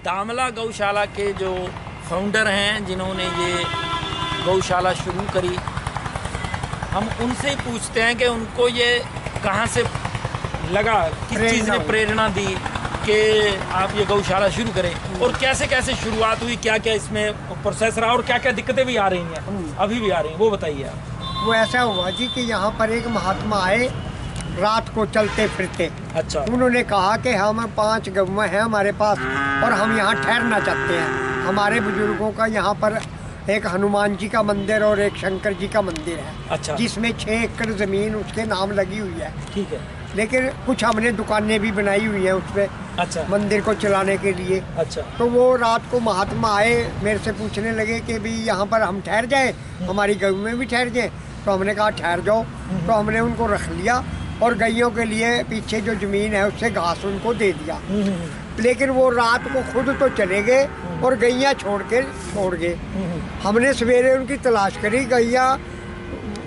दामला गौशाला के जो फाउंडर हैं, जिन्होंने ये गौशाला शुरू करी, हम उनसे ही पूछते हैं कि उनको ये कहाँ से लगा, किस चीज़ ने प्रेरणा दी कि आप ये गौशाला शुरू करें, और कैसे कैसे शुरुआत हुई, क्या क्या इसमें प्रोसेस रहा और क्या क्या दिक्कतें भी आ रही हैं, अभी भी आ रही हैं, वो बताइए आप। वो ऐसा हुआ जी कि यहाँ पर एक महात्मा आए रात को चलते फिरते। अच्छा। उन्होंने कहा कि हम 5 गौएं हैं हमारे पास और हम यहाँ ठहरना चाहते हैं। हमारे बुजुर्गों का यहाँ पर एक हनुमान जी का मंदिर और एक शंकर जी का मंदिर है। अच्छा। जिसमें 6 एकड़ ज़मीन उसके नाम लगी हुई है। ठीक है। लेकिन कुछ हमने दुकानें भी बनाई हुई हैं उसमें। अच्छा। मंदिर को चलाने के लिए। अच्छा। तो वो रात को महात्मा आए, मेरे से पूछने लगे कि भी यहाँ पर हम ठहर जाएं, हमारी गौएं भी ठहर जाएं। तो हमने कहा ठहर जाओ। तो हमने उनको रख लिया और गैयों के लिए पीछे जो ज़मीन है उससे घास उनको दे दिया। लेकिन वो रात को खुद तो चले गए और गैया छोड़ गए। हमने सवेरे उनकी तलाश करी, गैया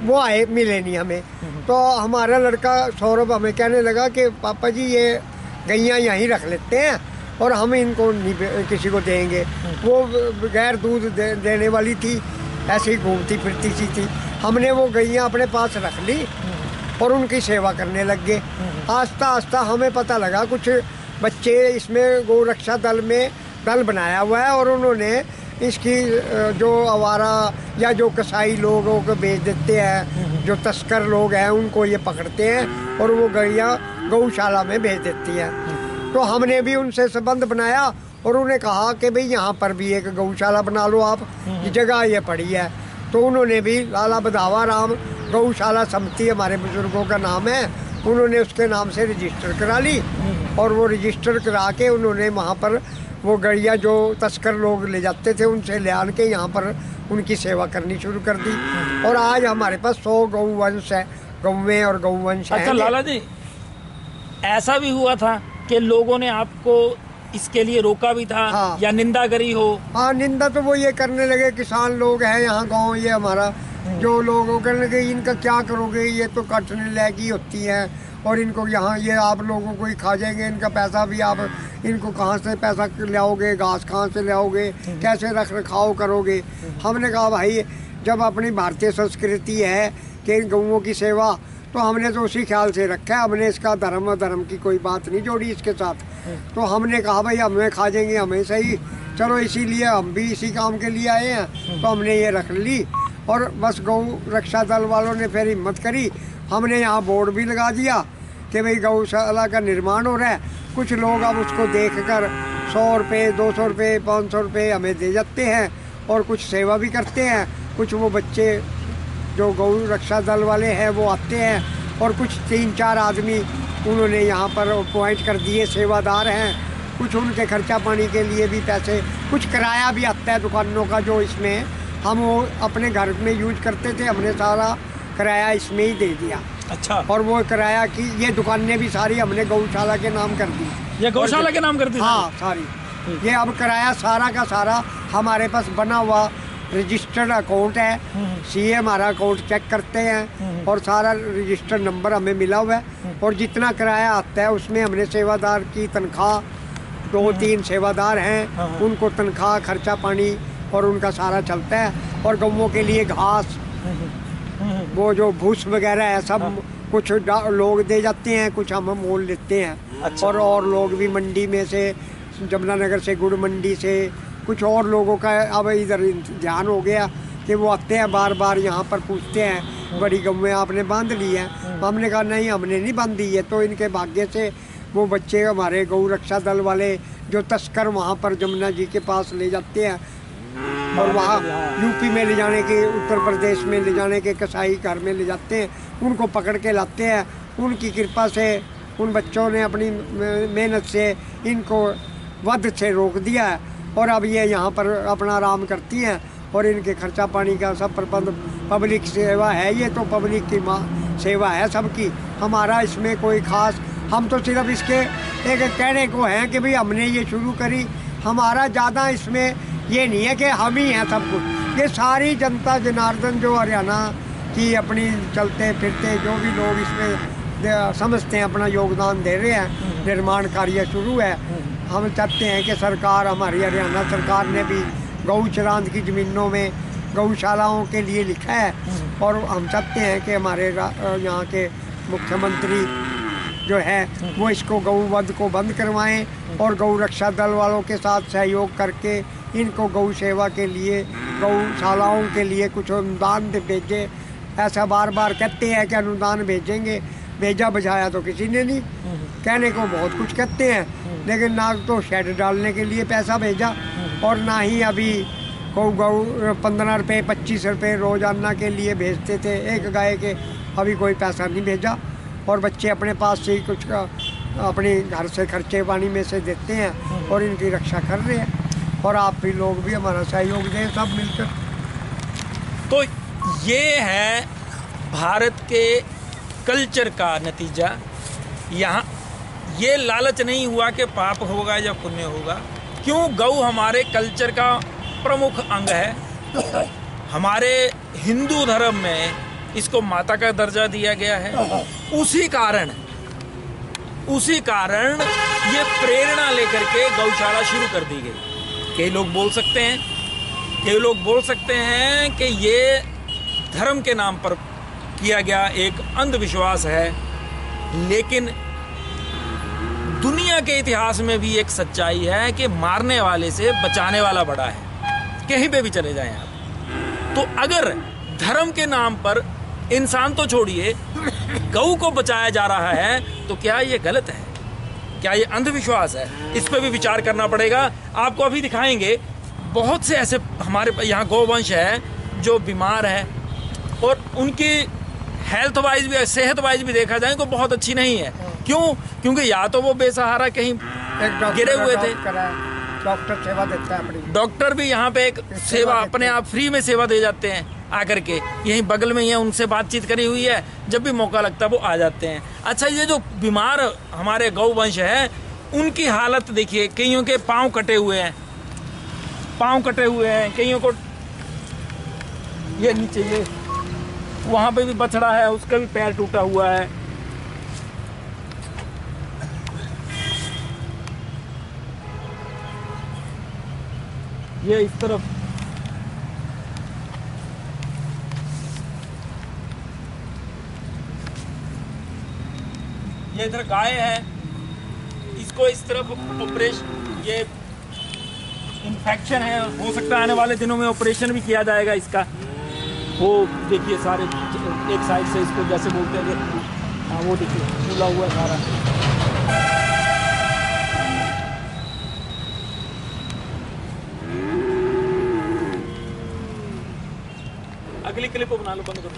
वो आए, मिले नहीं हमें। तो हमारा लड़का सौरभ हमें कहने लगा कि पापा जी ये गैया यहीं रख लेते हैं और हम इनको नहीं किसी को देंगे। वो बगैर दूध देने वाली थी, ऐसे ही घूमती फिरती सी थी। हमने वो गैया अपने पास रख ली और उनकी सेवा करने लग गए। आस्ता आस्ता हमें पता लगा कुछ बच्चे इसमें गौ रक्षा दल में दल बनाया हुआ है और उन्होंने इसकी जो आवारा या जो कसाई लोगों को बेच देते हैं, जो तस्कर लोग हैं, उनको ये पकड़ते हैं और वो गैया गौशाला में भेज देती हैं। तो हमने भी उनसे संबंध बनाया और उन्हें कहा कि भाई यहाँ पर भी एक गौशाला बना लो आप, जगह ये पड़ी है। तो उन्होंने भी लाला बधावा राम गौशाला समिति हमारे बुजुर्गों का नाम है, उन्होंने उसके नाम से रजिस्टर करा ली और वो रजिस्टर करा के उन्होंने वहाँ पर वो गैया जो तस्कर लोग ले जाते थे उनसे ले आन के यहाँ पर उनकी सेवा करनी शुरू कर दी। और आज हमारे पास 100 गौवंश है, गौवें और गौवंश है। अच्छा लाला जी, ऐसा भी हुआ था कि लोगों ने आपको इसके लिए रोका भी था? हाँ। या निंदा करी हो? हाँ, निंदा तो वो ये करने लगे, किसान लोग हैं यहाँ गाँव, ये हमारा जो लोग कहने लगे इनका क्या करोगे, ये तो काटने लायक ही होती है और इनको यहाँ ये आप लोगों को ही खा जाएंगे, इनका पैसा भी आप इनको कहाँ से पैसा लाओगे, घास कहाँ से लाओगे, कैसे रख रखाव करोगे। हमने कहा भाई जब अपनी भारतीय संस्कृति है कि इन गौओं की सेवा, तो हमने तो उसी ख्याल से रखा है। हमने इसका धर्म की कोई बात नहीं जोड़ी इसके साथ। तो हमने कहा भाई हमें खा जाएंगे, हमें सही, चलो इसीलिए हम भी इसी काम के लिए आए हैं। तो हमने ये रख ली और बस गौ रक्षा दल वालों ने फिर हिम्मत करी, हमने यहाँ बोर्ड भी लगा दिया कि भाई गौशाला का निर्माण हो रहा है। कुछ लोग अब उसको देखकर 100 रुपये, 200 रुपये, 500 रुपये हमें दे जाते हैं और कुछ सेवा भी करते हैं। कुछ वो बच्चे जो गौ रक्षा दल वाले हैं वो आते हैं और कुछ 3-4 आदमी उन्होंने यहाँ पर अपॉइंट कर दिए, सेवादार हैं। कुछ उनके खर्चा पानी के लिए भी पैसे, कुछ किराया भी आता है दुकानों का, जो इसमें हम वो अपने घर में यूज करते थे, हमने सारा किराया इसमें ही दे दिया। अच्छा। और वो किराया की ये दुकानें भी सारी हमने गौशाला के नाम कर दी। ये गौशाला के नाम कर दी? हाँ सारी। ये अब किराया सारा का सारा हमारे पास बना हुआ रजिस्टर्ड अकाउंट है। सीए हमारा अकाउंट चेक करते हैं और सारा रजिस्टर्ड नंबर हमें मिला हुआ है। और जितना किराया आता है उसमें हमने सेवादार की तनख्वाह, 2-3 सेवादार हैं, उनको तनख्वाह, खर्चा पानी और उनका सारा चलता है। और गौओं के लिए घास, वो जो भूस वगैरह है, सब कुछ लोग दे जाते हैं, कुछ हम मोल लेते हैं। अच्छा। और लोग भी मंडी में से, जमुनानगर से, गुड़ मंडी से, कुछ और लोगों का अब इधर ध्यान हो गया कि वो आते हैं बार बार यहाँ पर पूछते हैं बड़ी गौएं आपने बांध ली है। हमने कहा नहीं, हमने नहीं बांधी है। तो इनके भाग्य से वो बच्चे हमारे गौ रक्षा दल वाले जो तस्कर वहाँ पर जमुना जी के पास ले जाते हैं और वहाँ यूपी में ले जाने के, उत्तर प्रदेश में ले जाने के, कसाई घर में ले जाते हैं, उनको पकड़ के लाते हैं। उनकी कृपा से उन बच्चों ने अपनी मेहनत से इनको वध से रोक दिया है और अब ये यहाँ पर अपना आराम करती हैं और इनके खर्चा पानी का सब प्रबंध, पब्लिक सेवा है ये, तो पब्लिक की सेवा है सबकी। हमारा इसमें कोई खास, हम तो सिर्फ इसके एक कहने को हैं कि भाई हमने ये शुरू करी। हमारा ज़्यादा इसमें ये नहीं है कि हम ही हैं सब कुछ, ये सारी जनता जनार्दन जो हरियाणा की अपनी चलते फिरते जो भी लोग इसमें समझते हैं अपना योगदान दे रहे हैं। निर्माण कार्य शुरू है, हम चाहते हैं कि सरकार, हमारी हरियाणा सरकार ने भी गौचरांद की ज़मीनों में गौशालाओं के लिए लिखा है, और हम चाहते हैं कि हमारे यहाँ के मुख्यमंत्री जो है वो इसको गौवध को बंद करवाएं और गौ रक्षा दल वालों के साथ सहयोग करके इनको गौ सेवा के लिए, गौशालाओं के लिए कुछ अनुदान भेजे। ऐसा बार बार कहते हैं कि अनुदान भेजेंगे, भेजा बजाया तो किसी ने नहीं। कहने को बहुत कुछ कहते हैं, लेकिन ना तो शेड डालने के लिए पैसा भेजा, और ना ही अभी गौ 15 रुपये 25 रुपये रोज़ाना के लिए भेजते थे एक गाय के, अभी कोई पैसा नहीं भेजा। और बच्चे अपने पास से ही कुछ अपने घर से खर्चे पानी में से देते हैं और इनकी रक्षा कर रहे हैं। और आप भी लोग भी हमारा सहयोग दें सब मिलकर। तो ये है भारत के कल्चर का नतीजा। यहाँ ये लालच नहीं हुआ कि पाप होगा या पुण्य होगा। क्यों? गौ हमारे कल्चर का प्रमुख अंग है। हमारे हिंदू धर्म में इसको माता का दर्जा दिया गया है। उसी कारण ये प्रेरणा लेकर के गौशाला शुरू कर दी गई। कई लोग बोल सकते हैं कि ये धर्म के नाम पर किया गया एक अंधविश्वास है, लेकिन दुनिया के इतिहास में भी एक सच्चाई है कि मारने वाले से बचाने वाला बड़ा है। कहीं पे भी चले जाएं आप। तो अगर धर्म के नाम पर इंसान तो छोड़िए, गऊ को बचाया जा रहा है, तो क्या ये गलत है? क्या ये अंधविश्वास है? इस पे भी विचार करना पड़ेगा। आपको अभी दिखाएंगे बहुत से ऐसे हमारे यहाँ गौवंश है जो बीमार है और उनकी हेल्थ वाइज भी, सेहत वाइज भी देखा जाए तो बहुत अच्छी नहीं है। क्यों? क्योंकि या तो वो बेसहारा कहीं गिरे हुए थे। डॉक्टर सेवा देता है अपनी। डॉक्टर भी यहाँ पे एक सेवा अपने आप फ्री में सेवा दे जाते हैं आकर के, यहीं बगल में ही है, उनसे बातचीत करी हुई है, जब भी मौका लगता है वो आ जाते हैं। अच्छा, ये जो बीमार हमारे गौवंश है उनकी हालत देखिए। कईयों के पाँव कटे हुए हैं, कईयों को ये नीचे, ये वहाँ पे भी बछड़ा है, उसका भी पैर टूटा हुआ है। ये इस तरफ, ये इधर गाय है, इसको इस तरफ ऑपरेशन, ये इन्फेक्शन है, हो सकता है आने वाले दिनों में ऑपरेशन भी किया जाएगा इसका। वो देखिए सारे एक साइड से इसको जैसे बोलते हैं कि हाँ, वो देखिए फूला हुआ सारा। अगली क्लिप को बना लो, बंद करो।